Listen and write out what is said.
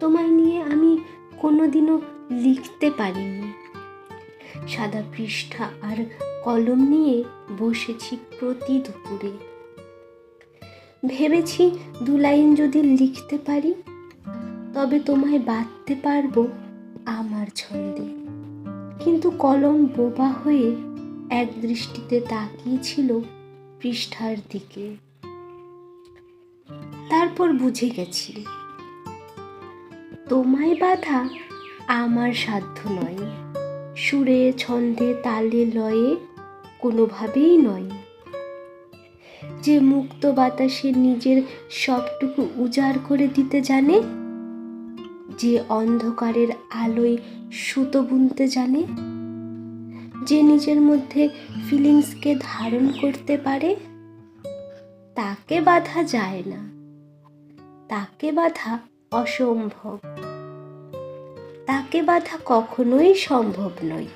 তোমায় নিয়ে আমি কোনোদিনও লিখতে পারিনি। সাদা পৃষ্ঠা আর কলম নিয়ে বসেছি প্রতি দুপুরে। ভেবেছি 2 লাইন যদি লিখতে পারি তবে তোমায় বাঁধতে পারবো আমার ছন্দে। কিন্তু কলম বোবা হয়ে এক দৃষ্টিতে তাকিয়েছিল পৃষ্ঠার দিকে। তারপর বুঝে গেছি তোমায় বাঁধা আমার সাধ্য নয়, সুরে ছন্দে তালে লয়ে কোনোভাবেই নয়। যে মুক্ত বাতাসে নিজের সবটুকু উজাড় করে দিতে জানে, যে অন্ধকারের আলোয় সুতো বুনতে জানে, যে নিজের মধ্যে ফিলিংসকে ধারণ করতে পারে, তাকে বাঁধা যায় না, তাকে বাঁধা অসম্ভব, তাকে বাঁধা কখনোই সম্ভব নয়।